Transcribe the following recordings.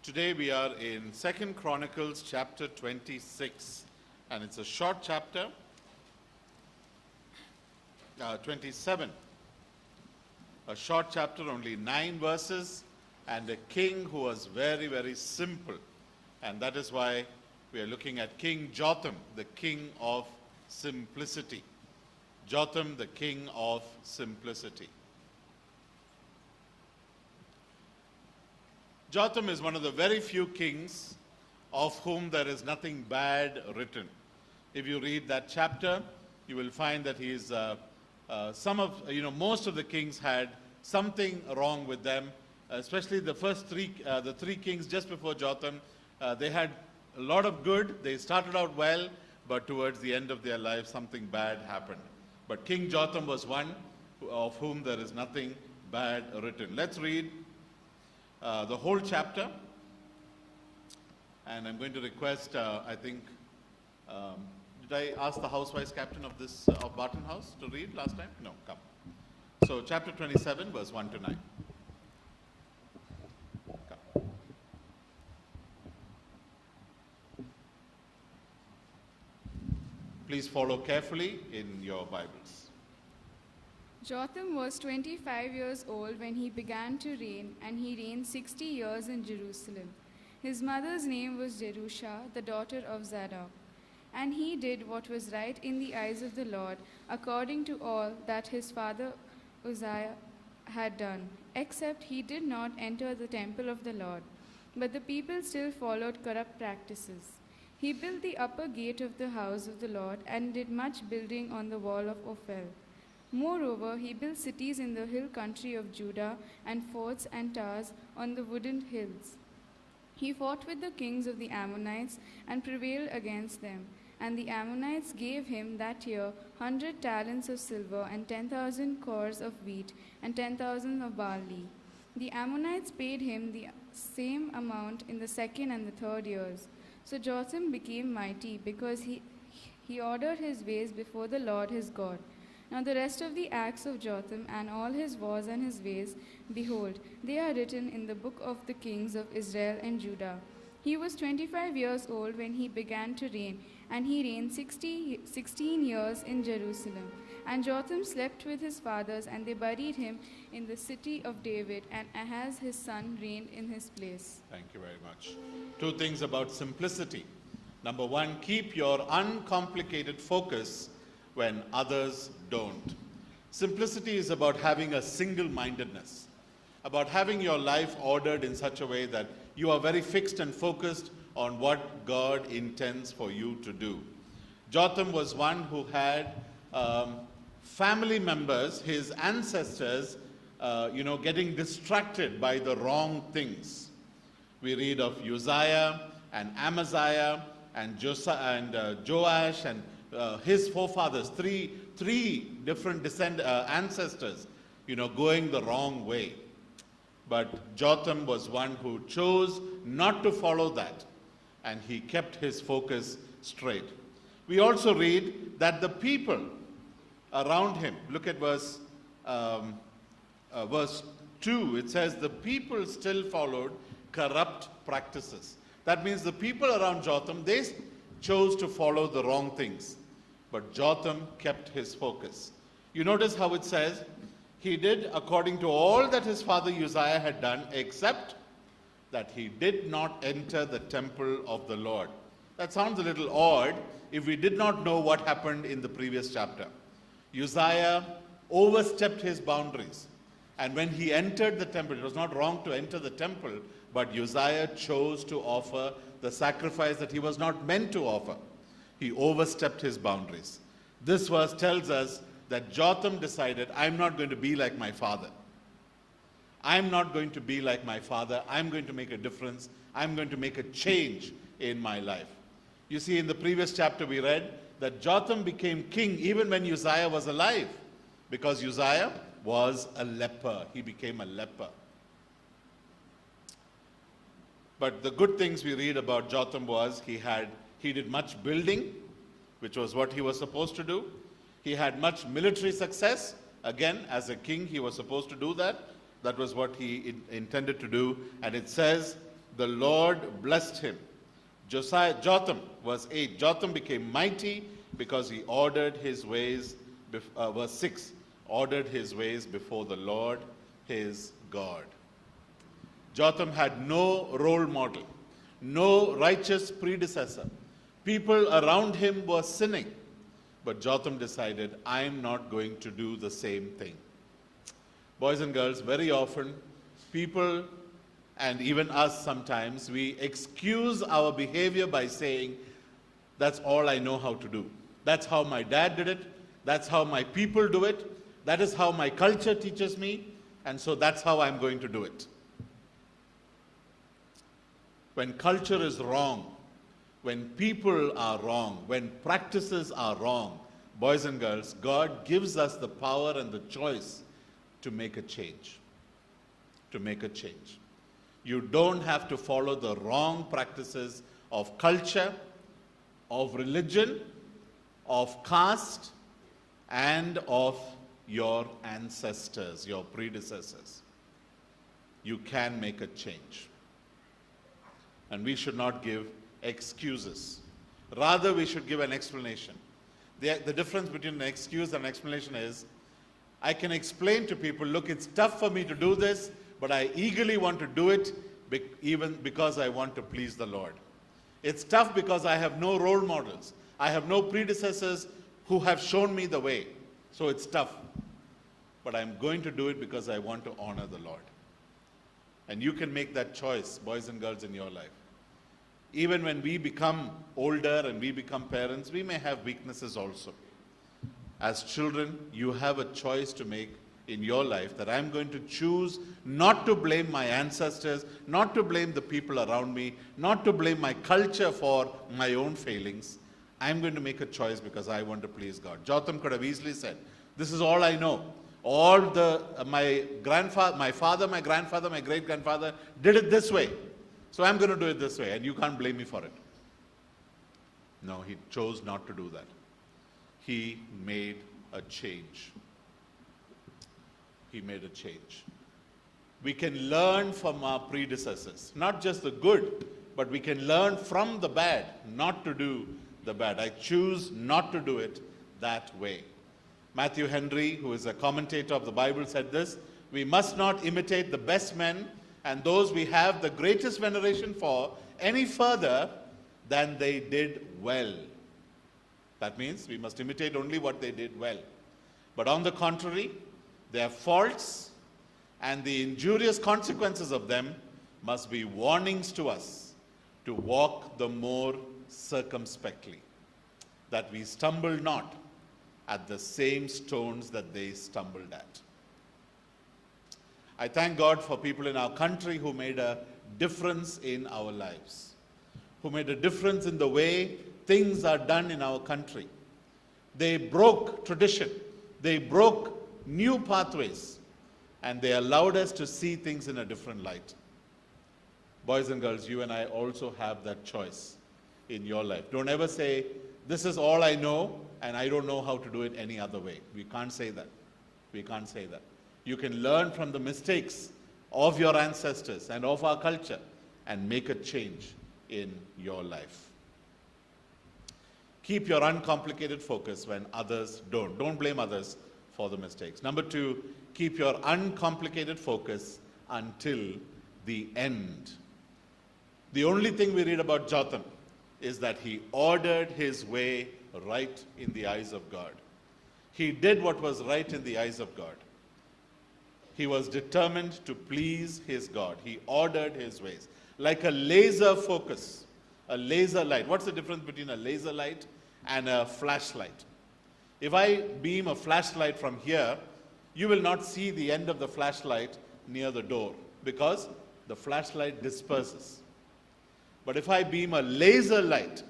Today we are in 2 Chronicles chapter 26, and it's a short chapter, 27. A short chapter, only 9 verses, and a king who was very, very simple. And that is why we are looking at King Jotham, the king of simplicity. Jotham, the king of simplicity. Jotham is one of the very few kings of whom there is nothing bad written. If you read that chapter, you will find that he is most of the kings had something wrong with them, especially the three kings just before Jotham. They had a lot of good. They started out well, but towards the end of their life, something bad happened. But King Jotham was one of whom there is nothing bad written. Let's read the whole chapter, and I'm going to request, did I ask the housewives captain of Barton House to read last time? No, come. So chapter 27, verse 1 to 9. Come. Please follow carefully in your Bibles. Jotham was 25 years old when he began to reign, and he reigned 60 years in Jerusalem. His mother's name was Jerusha, the daughter of Zadok. And he did what was right in the eyes of the Lord, according to all that his father Uzziah had done, except he did not enter the temple of the Lord. But the people still followed corrupt practices. He built the upper gate of the house of the Lord and did much building on the wall of Ophel. Moreover, he built cities in the hill country of Judah and forts and towers on the wooded hills. He fought with the kings of the Ammonites and prevailed against them. And the Ammonites gave him that year 100 talents of silver and 10,000 cors of wheat and 10,000 of barley. The Ammonites paid him the same amount in the second and the third years. So Jotham became mighty because he ordered his ways before the Lord his God. Now the rest of the acts of Jotham and all his wars and his ways, behold, they are written in the book of the kings of Israel and Judah. He was 25 years old when he began to reign, and he reigned 16 years in Jerusalem. And Jotham slept with his fathers, and they buried him in the city of David, and Ahaz his son reigned in his place. Thank you very much. 2 things about simplicity. Number 1, keep your uncomplicated focus when others don't. Simplicity is about having a single-mindedness, about having your life ordered in such a way that you are very fixed and focused on what God intends for you to do. Jotham was one who had family members, his ancestors, getting distracted by the wrong things. We read of Uzziah and Amaziah and Joash and his forefathers, three different ancestors, going the wrong way. But Jotham was one who chose not to follow that, and he kept his focus straight. We also read that the people around him, look at verse 2, it says, the people still followed corrupt practices. That means the people around Jotham, they chose to follow the wrong things. But Jotham kept his focus. You notice how it says, he did according to all that his father Uzziah had done, except that he did not enter the temple of the Lord. That sounds a little odd if we did not know what happened in the previous chapter. Uzziah overstepped his boundaries. And when he entered the temple, it was not wrong to enter the temple, but Uzziah chose to offer the sacrifice that he was not meant to offer. He overstepped his boundaries. This verse tells us that Jotham decided, I'm not going to be like my father. I'm not going to be like my father. I'm going to make a difference. I'm going to make a change in my life. You see, in the previous chapter we read that Jotham became king even when Uzziah was alive, because Uzziah was a leper. He became a leper. But the good things we read about Jotham was he did much building, which was what he was supposed to do. He had much military success. Again, as a king, he was supposed to do that. That was what he intended to do. And it says the Lord blessed him. Jotham, verse 8, Jotham became mighty because he ordered his ways, verse 6, ordered his ways before the Lord his God. Jotham had no role model, no righteous predecessor. People around him were sinning, but Jotham decided, I'm not going to do the same thing. Boys and girls, very often, people, and even us sometimes, we excuse our behavior by saying, that's all I know how to do. That's how my dad did it. That's how my people do it. That is how my culture teaches me. And so that's how I'm going to do it. When culture is wrong, when people are wrong, when practices are wrong, boys and girls, God gives us the power and the choice to make a change. To make a change. You don't have to follow the wrong practices of culture, of religion, of caste, and of your ancestors, your predecessors. You can make a change. And we should not give excuses. Rather, we should give an explanation. The difference between an excuse and an explanation is, I can explain to people, look, it's tough for me to do this, but I eagerly want to do it even because I want to please the Lord. It's tough because I have no role models. I have no predecessors who have shown me the way. So it's tough. But I'm going to do it because I want to honor the Lord. And you can make that choice, boys and girls, in your life. Even when we become older and we become parents, we may have weaknesses also. As children, you have a choice to make in your life that I'm going to choose not to blame my ancestors, not to blame the people around me, not to blame my culture for my own failings. I'm going to make a choice because I want to please God. Jotham could have easily said, this is all I know. My father, my grandfather, my great-grandfather did it this way. So I'm going to do it this way, and you can't blame me for it. No, he chose not to do that. He made a change. He made a change. We can learn from our predecessors, not just the good, but we can learn from the bad, not to do the bad. I choose not to do it that way. Matthew Henry, who is a commentator of the Bible, said this: we must not imitate the best men and those we have the greatest veneration for any further than they did well. That means we must imitate only what they did well. But on the contrary, their faults and the injurious consequences of them must be warnings to us to walk the more circumspectly, that we stumble not at the same stones that they stumbled at. I thank God for people in our country who made a difference in our lives, who made a difference in the way things are done in our country. They broke tradition. They broke new pathways, and they allowed us to see things in a different light. Boys and girls, you and I also have that choice in your life. Don't ever say, this is all I know, and I don't know how to do it any other way. We can't say that. We can't say that. You can learn from the mistakes of your ancestors and of our culture and make a change in your life. Keep your uncomplicated focus when others don't. Don't blame others for the mistakes. Number 2, keep your uncomplicated focus until the end. The only thing we read about Jotham is that he ordered his way right in the eyes of God. He did what was right in the eyes of God. He was determined to please his God. He ordered his ways. Like a laser focus, a laser light. What's the difference between a laser light and a flashlight? If I beam a flashlight from here, you will not see the end of the flashlight near the door because the flashlight disperses. But if I beam a laser light,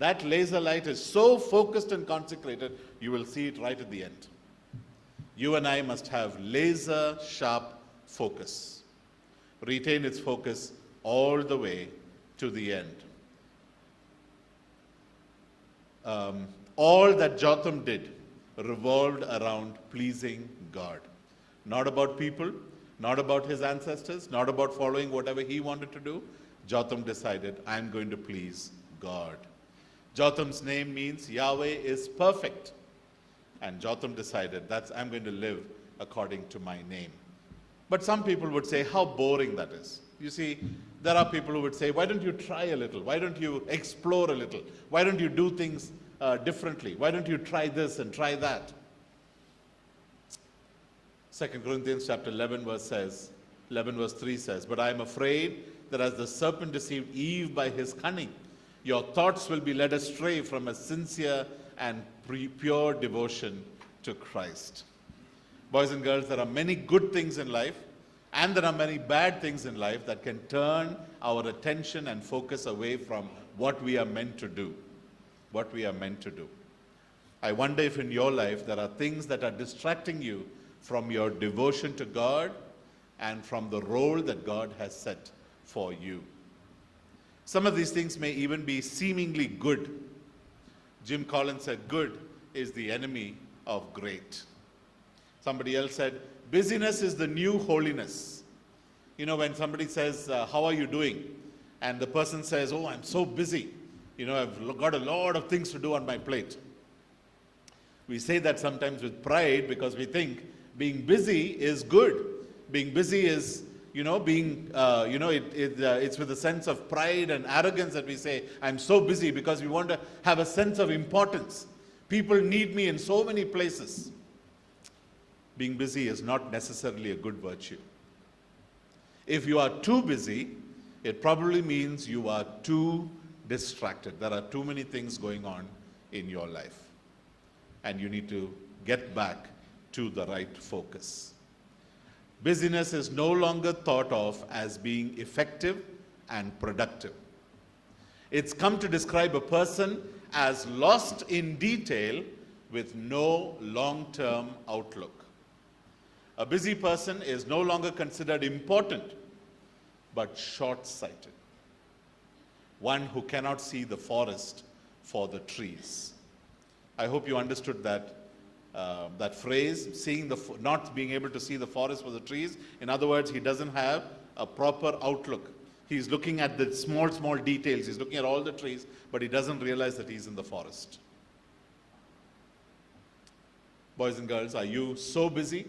that laser light is so focused and consecrated, you will see it right at the end. You and I must have laser sharp focus. Retain its focus all the way to the end. All that Jotham did revolved around pleasing God. Not about people, not about his ancestors, not about following whatever he wanted to do. Jotham decided, I'm going to please God. Jotham's name means Yahweh is perfect. And Jotham decided, I'm going to live according to my name. But some people would say how boring that is. You see, there are people who would say, why don't you try a little? Why don't you explore a little? Why don't you do things differently? Why don't you try this and try that? 2 Corinthians chapter 11 verse 3 says, but I am afraid that as the serpent deceived Eve by his cunning, your thoughts will be led astray from a sincere and pure devotion to Christ. Boys and girls, there are many good things in life, and there are many bad things in life that can turn our attention and focus away from what we are meant to do. What we are meant to do. I wonder if in your life there are things that are distracting you from your devotion to God and from the role that God has set for you. Some of these things may even be seemingly good. Jim Collins said, good is the enemy of great. Somebody else said, busyness is the new holiness. You know, when somebody says, how are you doing? And the person says, oh, I'm so busy. You know, I've got a lot of things to do on my plate. We say that sometimes with pride because we think being busy is good. Being busy is, it's with a sense of pride and arrogance that we say, I'm so busy, because we want to have a sense of importance. People need me in so many places. Being busy is not necessarily a good virtue. If you are too busy, it probably means you are too distracted. There are too many things going on in your life. And you need to get back to the right focus. Busyness is no longer thought of as being effective and productive. It's come to describe a person as lost in detail with no long-term outlook. A busy person is no longer considered important, but short-sighted. One who cannot see the forest for the trees. I hope you understood that phrase, not being able to see the forest for the trees. In other words, he doesn't have a proper outlook. He's looking at the small details. He's looking at all the trees, but he doesn't realize that he's in the forest. Boys and girls, are you so busy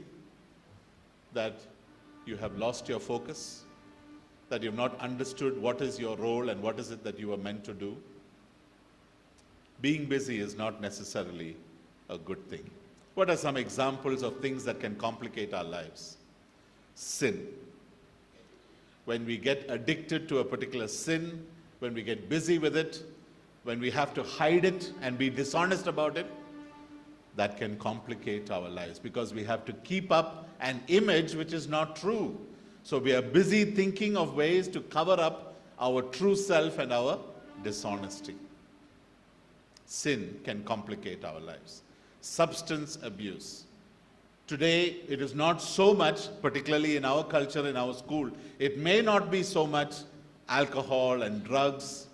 that you have lost your focus? That you have not understood what is your role and what is it that you are meant to do? Being busy is not necessarily a good thing. What are some examples of things that can complicate our lives? Sin. When we get addicted to a particular sin, when we get busy with it, when we have to hide it and be dishonest about it, that can complicate our lives because we have to keep up an image which is not true. So we are busy thinking of ways to cover up our true self and our dishonesty. Sin can complicate our lives. Substance abuse. Today, it is not so much, particularly in our culture, in our school, it may not be so much alcohol and drugs,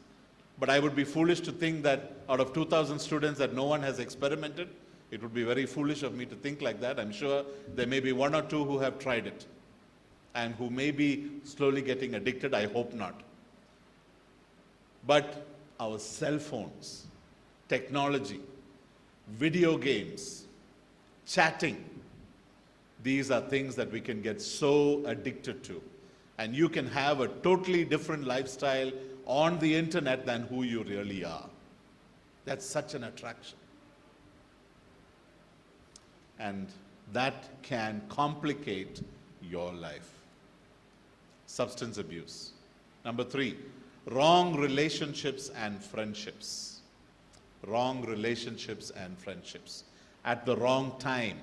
but I would be foolish to think that out of 2,000 students that no one has experimented. It would be very foolish of me to think like that. I'm sure there may be one or two who have tried it and who may be slowly getting addicted. I hope not. But our cell phones, technology, video games, chatting, these are things that we can get so addicted to. And you can have a totally different lifestyle on the internet than who you really are. That's such an attraction. And that can complicate your life. Substance abuse. Number 3, wrong relationships and friendships. Wrong relationships and friendships. At the wrong time.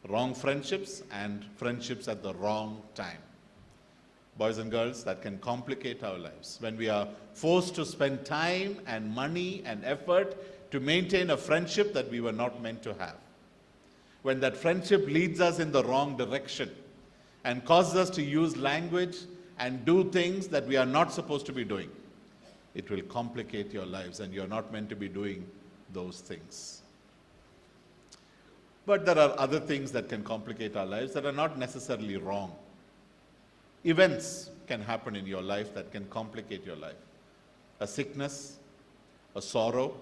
Wrong friendships and friendships at the wrong time. Boys and girls, that can complicate our lives. When we are forced to spend time and money and effort to maintain a friendship that we were not meant to have. When that friendship leads us in the wrong direction and causes us to use language and do things that we are not supposed to be doing, it will complicate your lives, and you're not meant to be doing those things. But there are other things that can complicate our lives that are not necessarily wrong. events can happen in your life that can complicate your life. A sickness, a sorrow,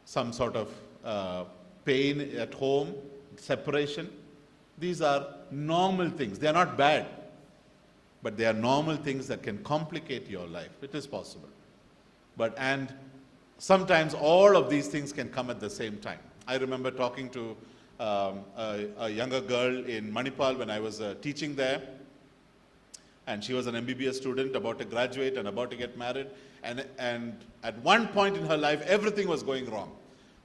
some sort of pain at home, separation. These are normal things. They are not bad, but they are normal things that can complicate your life. It is possible. And sometimes all of these things can come at the same time. I remember talking to a younger girl in Manipal when I was teaching there, and she was an MBBS student about to graduate and about to get married, and at one point in her life everything was going wrong.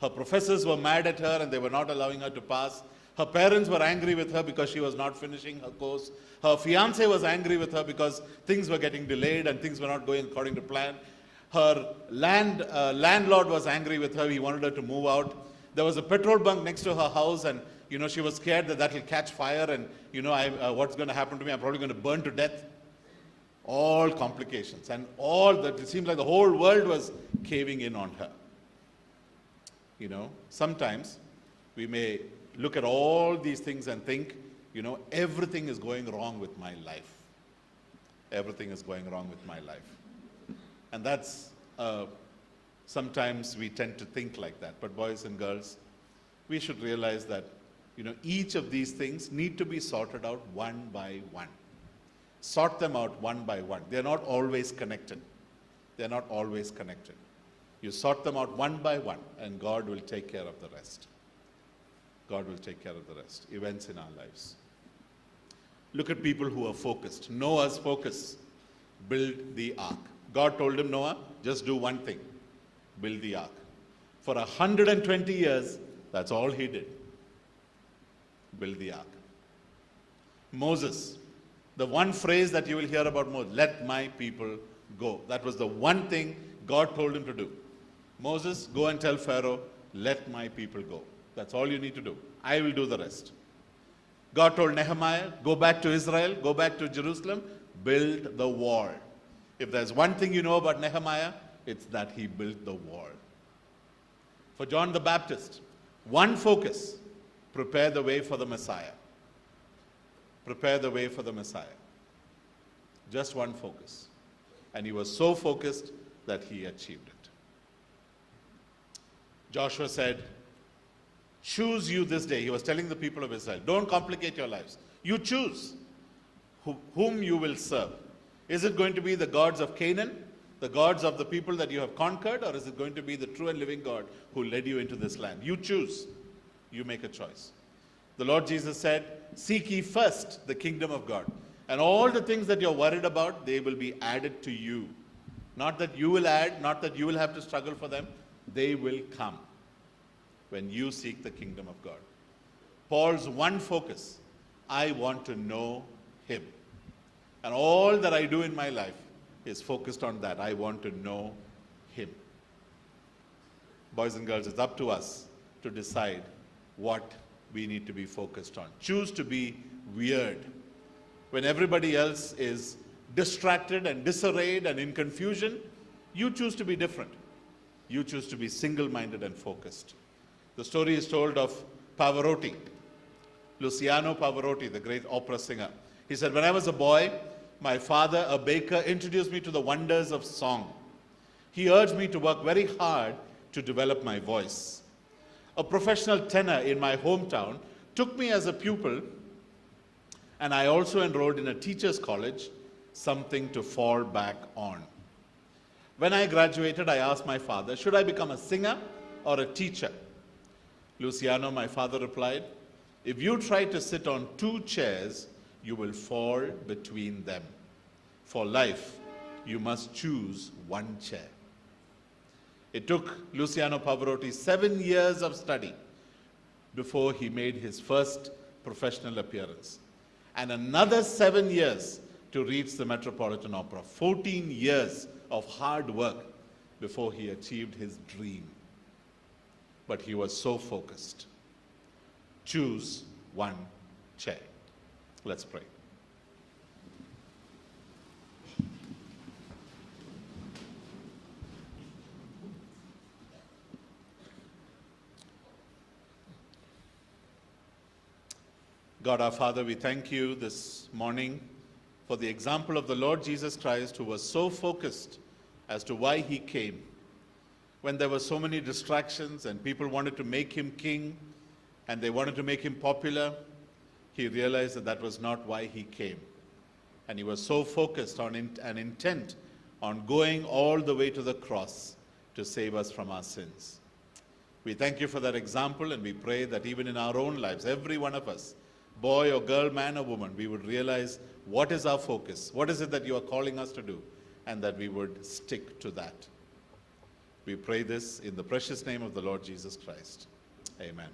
Her professors were mad at her and they were not allowing her to pass. Her parents were angry with her because she was not finishing her course. Her fiancé was angry with her because things were getting delayed and things were not going according to plan. Her landlord was angry with her. He wanted her to move out. There was a petrol bunk next to her house, and she was scared that will catch fire, and what's going to happen to me? I'm probably going to burn to death. All complications, and all that. It seems like the whole world was caving in on her. Sometimes we may look at all these things and think, everything is going wrong with my life. Everything is going wrong with my life. And that's, sometimes we tend to think like that. But boys and girls, we should realize that, each of these things need to be sorted out one by one. Sort them out one by one. They're not always connected. They're not always connected. You sort them out one by one, and God will take care of the rest. God will take care of the rest. Events in our lives. Look at people who are focused. Noah's focus. Build the ark. God told him, Noah, just do one thing. Build the ark. For 120 years, that's all he did. Build the ark. Moses. The one phrase that you will hear about Moses, let my people go. That was the one thing God told him to do. Moses, go and tell Pharaoh, let my people go. That's all you need to do. I will do the rest. God told Nehemiah, go back to Israel, go back to Jerusalem, build the wall. If there's one thing you know about Nehemiah, it's that he built the wall. For John the Baptist, one focus, prepare the way for the Messiah. Prepare the way for the Messiah. Just one focus. And he was so focused that he achieved it. Joshua said, choose you this day. He was telling the people of Israel, don't complicate your lives. You choose whom you will serve. Is it going to be the gods of Canaan, the gods of the people that you have conquered, or is it going to be the true and living God who led you into this land? You choose. You make a choice. The Lord Jesus said, seek ye first the kingdom of God. And all the things that you're worried about, they will be added to you. Not that you will add, not that you will have to struggle for them. They will come when you seek the kingdom of God. Paul's one focus, I want to know him. And all that I do in my life is focused on that. I want to know him. Boys and girls, it's up to us to decide what we need to be focused on. Choose to be weird. When everybody else is distracted and disarrayed and in confusion, you choose to be different. You choose to be single-minded and focused. The story is told of Pavarotti, Luciano Pavarotti, the great opera singer. He said, when I was a boy, my father, a baker, introduced me to the wonders of song. He urged me to work very hard to develop my voice. A professional tenor in my hometown took me as a pupil, and I also enrolled in a teacher's college, something to fall back on. When I graduated, I asked my father, should I become a singer or a teacher? Luciano, my father, replied, if you try to sit on two chairs, you will fall between them. For life, you must choose one chair. It took Luciano Pavarotti 7 years of study before he made his first professional appearance, and another 7 years to reach the Metropolitan Opera. 14 years of hard work before he achieved his dream. But he was so focused. Choose one chair. Let's pray. God our Father, we thank you this morning for the example of the Lord Jesus Christ, who was so focused as to why he came. When there were so many distractions and people wanted to make him king and they wanted to make him popular, he realized that that was not why he came. And he was so focused on an intent on going all the way to the cross to save us from our sins. We thank you for that example, and we pray that even in our own lives, every one of us, boy or girl, man or woman, we would realize what is our focus, what is it that you are calling us to do, and that we would stick to that. We pray this in the precious name of the Lord Jesus Christ. Amen.